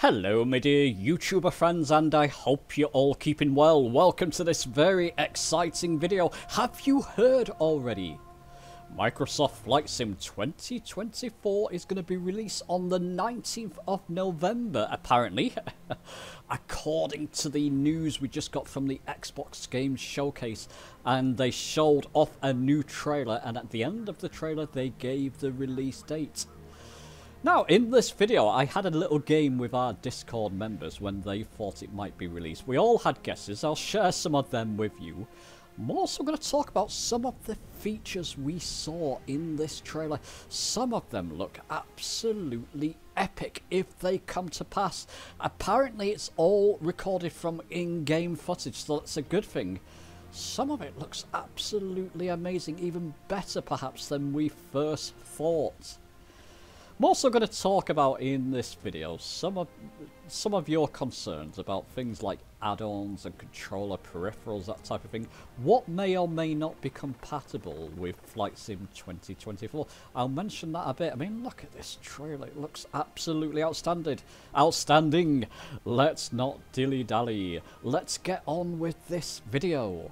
Hello my dear YouTuber friends, and I hope you're all keeping well. Welcome to this very exciting video. Have you heard already? Microsoft Flight Sim 2024 is going to be released on the 19th of November, apparently. According to the news we just got from the Xbox Games Showcase. And they showed off a new trailer, and at the end of the trailer they gave the release date. Now, in this video, I had a little game with our Discord members when they thought it might be released. We all had guesses. I'll share some of them with you. I'm also going to talk about some of the features we saw in this trailer. Some of them look absolutely epic if they come to pass. Apparently, it's all recorded from in-game footage, so that's a good thing. Some of it looks absolutely amazing, even better perhaps than we first thought. I'm also going to talk about in this video some of your concerns about things like add-ons and controller peripherals, that type of thing. What may or may not be compatible with Flight Sim 2024. I'll mention that a bit. I mean, look at this trailer. It looks absolutely outstanding. Let's not dilly-dally. Let's get on with this video.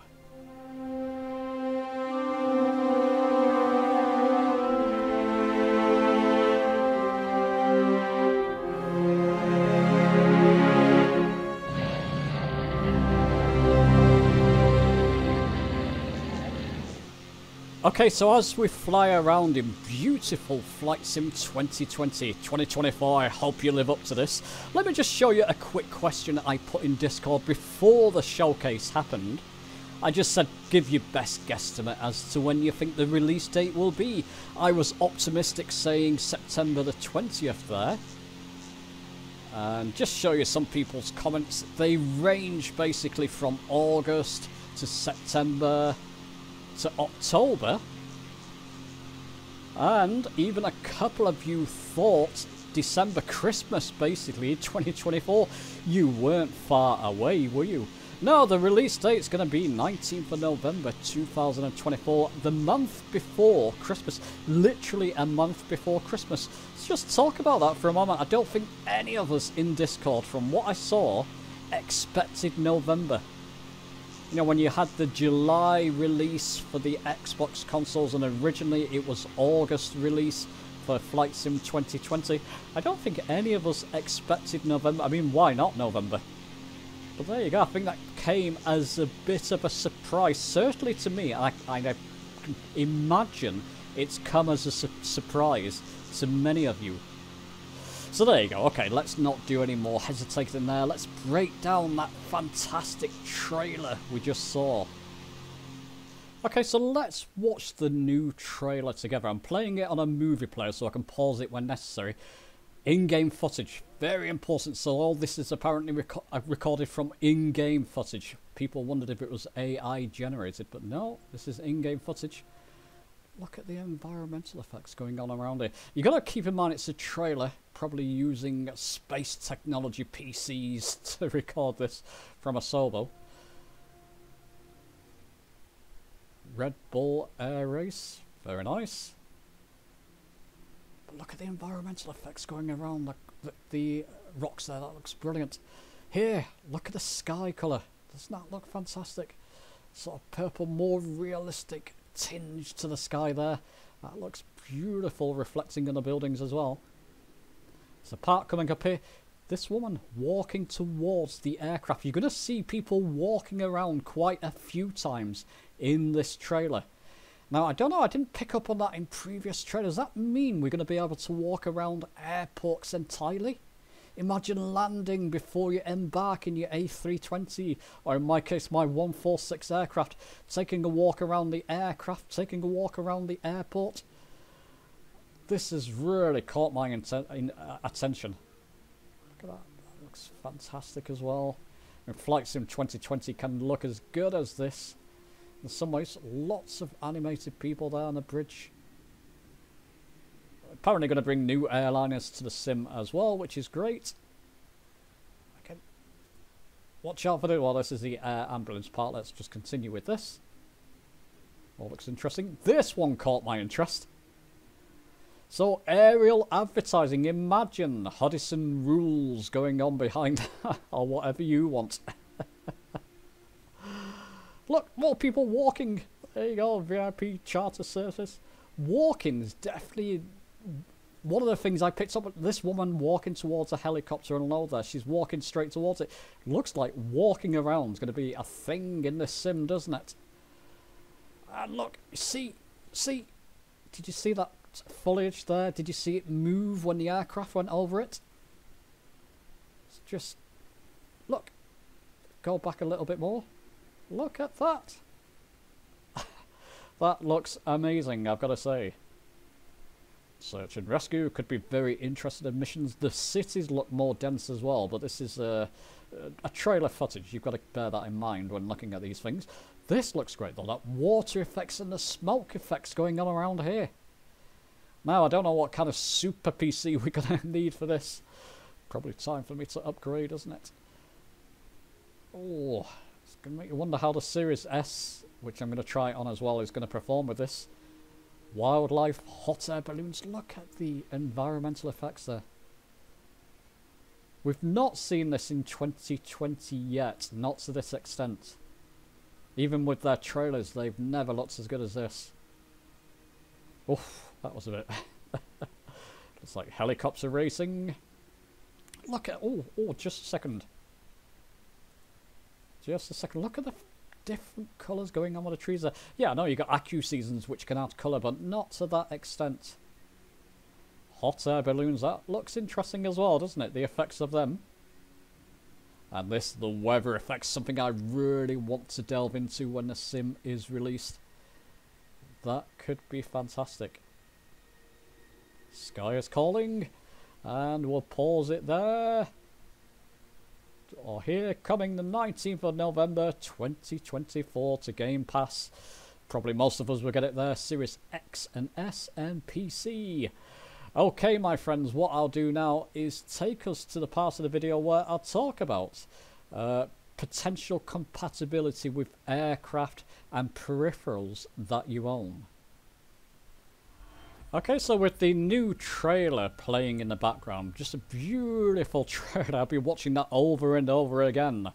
Okay, so as we fly around in beautiful Flight Sim 2024, I hope you live up to this. Let me just show you a quick question I put in Discord before the showcase happened. I just said, give your best guesstimate as to when you think the release date will be. I was optimistic, saying September the 20th there. And just show you some people's comments. They range basically from August to September to October, and even a couple of you thought December, Christmas basically 2024. You weren't far away, were you? No, the release date is going to be 19th of November 2024, the month before Christmas, literally a month before Christmas. Let's just talk about that for a moment. I don't think any of us in Discord, from what I saw, expected November. You know, when you had the July release for the Xbox consoles, and originally it was August release for Flight Sim 2020, I don't think any of us expected November. I mean, why not November? But there you go. I think that came as a bit of a surprise, certainly to me. I imagine it's come as a surprise to many of you. So there you go. Okay, let's not do any more hesitating there. Let's break down that fantastic trailer we just saw. Okay, so let's watch the new trailer together. I'm playing it on a movie player so I can pause it when necessary. In-game footage, very important. So all this is apparently recorded from in-game footage. People wondered if it was AI generated, but no, this is in-game footage. Look at the environmental effects going on around it. You got to keep in mind it's a trailer, probably using space technology PCs to record this from a solo. Red Bull Air Race, very nice. But look at the environmental effects going around the rocks there. That looks brilliant. Here, look at the sky colour. Doesn't that look fantastic? Sort of purple, more realistic tinge to the sky there. That looks beautiful, reflecting on the buildings as well. There's a part coming up here. This woman walking towards the aircraft. You're going to see people walking around quite a few times in this trailer. Now, I don't know, I didn't pick up on that in previous trailers. Does that mean we're going to be able to walk around airports entirely? Imagine landing before you embark in your A320, or in my case, my 146 aircraft, taking a walk around the aircraft, taking a walk around the airport. This has really caught my attention. Look at that. That looks fantastic as well. And Flight Sim 2020 can look as good as this. In some ways, lots of animated people there on the bridge. Apparently going to bring new airliners to the sim as well, which is great. Okay. Watch out for it. Well, this is the air ambulance part. Let's just continue with this. All looks interesting. This one caught my interest. So, aerial advertising, imagine Hodgson rules going on behind, or whatever you want. Look, more people walking. There you go, VIP charter service. Walking is definitely one of the things I picked up. This woman walking towards a helicopter and all there. She's walking straight towards it. Looks like walking around is going to be a thing in this sim, doesn't it? And look, see, did you see that foliage there? Did you see it move when the aircraft went over it? It's just, look, go back a little bit more. Look at that. That looks amazing, I've got to say. Search and rescue could be very interesting in missions. The cities look more dense as well, but this is a trailer footage. You've got to bear that in mind when looking at these things. This looks great though, that water effects and the smoke effects going on around here. Now, I don't know what kind of super PC we're going to need for this. Probably time for me to upgrade, isn't it? Oh, it's going to make you wonder how the Series S, which I'm going to try on as well, is going to perform with this. Wildlife, hot air balloons. Look at the environmental effects there. We've not seen this in 2020 yet, not to this extent. Even with their trailers, they've never looked as good as this. Oof, that was a bit... Looks like helicopter racing. Look at... Oh, just a second. Just a second. Look at the different colours going on with the trees there. Yeah, I know you've got Accu seasons which can add colour, but not to that extent. Hot air balloons, that looks interesting as well, doesn't it? The effects of them. And this, the weather effects, something I really want to delve into when the sim is released. That could be fantastic. Sky is calling, and we'll pause it there. Or here, coming the 19th of November 2024 to Game Pass. Probably most of us will get it there. Series X and S and PC. Okay, my friends, what I'll do now is take us to the part of the video where I'll talk about potential compatibility with aircraft and peripherals that you own. Okay, so with the new trailer playing in the background, just a beautiful trailer, I'll be watching that over and over again.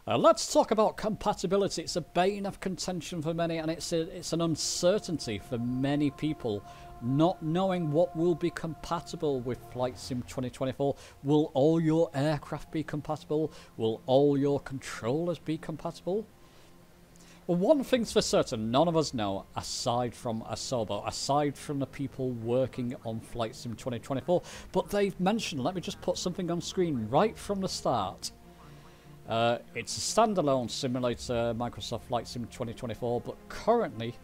Let's talk about compatibility. It's a bane of contention for many, and it's an uncertainty for many people, not knowing what will be compatible with Flight Sim 2024. Will all your aircraft be compatible? Will all your controllers be compatible? Well, one thing's for certain, none of us know, aside from Asobo, aside from the people working on Flight Sim 2024, but they've mentioned, let me just put something on screen right from the start. It's a standalone simulator, Microsoft Flight Sim 2024, but currently,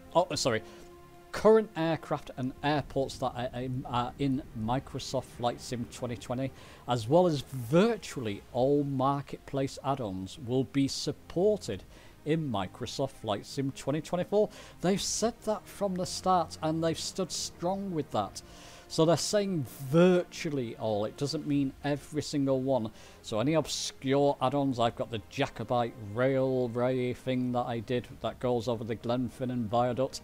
current aircraft and airports that are in Microsoft Flight Sim 2020, as well as virtually all marketplace add-ons, will be supported in Microsoft Flight Sim 2024. They've said that from the start, and they've stood strong with that. So they're saying virtually all. It doesn't mean every single one. So any obscure add-ons, I've got the Jacobite railway thing that I did that goes over the Glenfinnan Viaduct.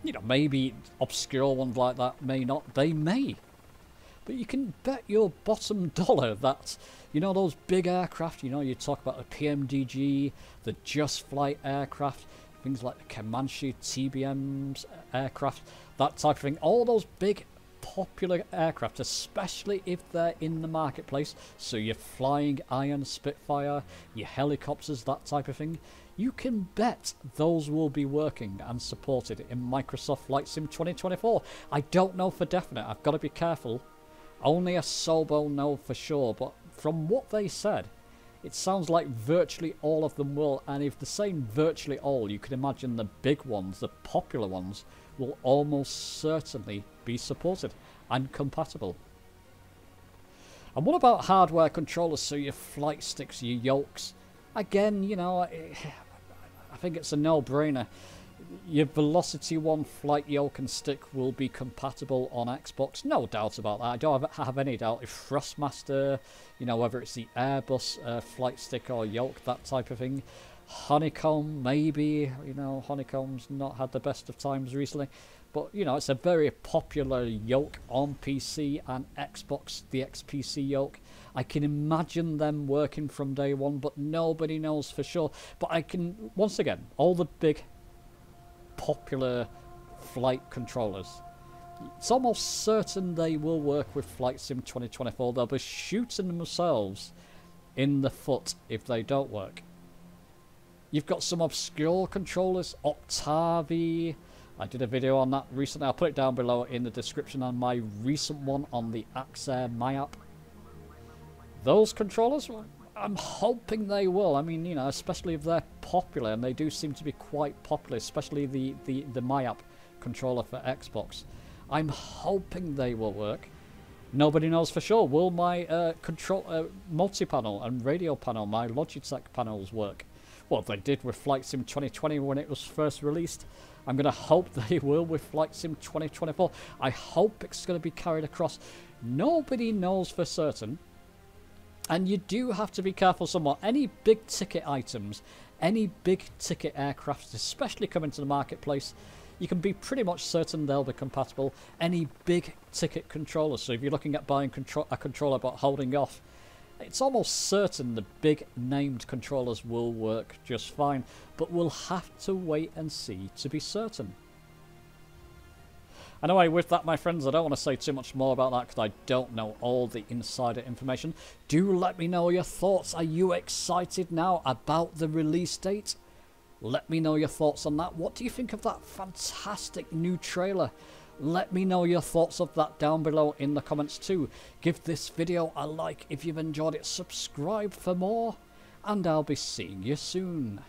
You know, maybe obscure ones like that may not. They may. But you can bet your bottom dollar that, you know, those big aircraft, you know, you talk about the PMDG, the Just Flight aircraft, things like the Comanche TBMs aircraft, that type of thing. All those big popular aircraft, especially if they're in the marketplace, so your flying Iron Spitfire, your helicopters, that type of thing, you can bet those will be working and supported in Microsoft Flight Sim 2024. I don't know for definite, I've got to be careful. Only Asobo know for sure, but from what they said, it sounds like virtually all of them will, and if they're saying virtually all, you can imagine the big ones, the popular ones, will almost certainly be supported and compatible. And what about hardware controllers, so your flight sticks, your yokes? Again, you know, I think it's a no-brainer. Your Velocity 1 flight yoke and stick will be compatible on Xbox, no doubt about that. I don't have any doubt if Thrustmaster, you know, whether it's the Airbus flight stick or yoke, that type of thing. Honeycomb, maybe, you know, Honeycomb's not had the best of times recently, but you know, it's a very popular yoke on PC and Xbox, the XPC yoke. I can imagine them working from day one, but nobody knows for sure. But I can, once again, all the big popular flight controllers, it's almost certain they will work with Flight Sim 2024. They'll be shooting themselves in the foot if they don't work. You've got some obscure controllers, Octavi. I did a video on that recently. I'll put it down below in the description on my recent one on the Axair MyApp. Those controllers, I'm hoping they will. I mean, you know, especially if they're popular, and they do seem to be quite popular, especially the MyApp controller for Xbox. I'm hoping they will work. Nobody knows for sure. Will my multi-panel and radio panel, my Logitech panels work? Well, they did with Flight Sim 2020 when it was first released. I'm going to hope they will with Flight Sim 2024. I hope it's going to be carried across. Nobody knows for certain. And you do have to be careful somewhat. Any big ticket items, any big ticket aircraft, especially coming to the marketplace, you can be pretty much certain they'll be compatible. Any big ticket controllers. So if you're looking at buying a controller but holding off, it's almost certain the big named controllers will work just fine. But we'll have to wait and see to be certain. Anyway, with that, my friends, I don't want to say too much more about that because I don't know all the insider information. Do let me know your thoughts. Are you excited now about the release date? Let me know your thoughts on that. What do you think of that fantastic new trailer? Let me know your thoughts of that down below in the comments too. Give this video a like if you've enjoyed it. Subscribe for more. And I'll be seeing you soon.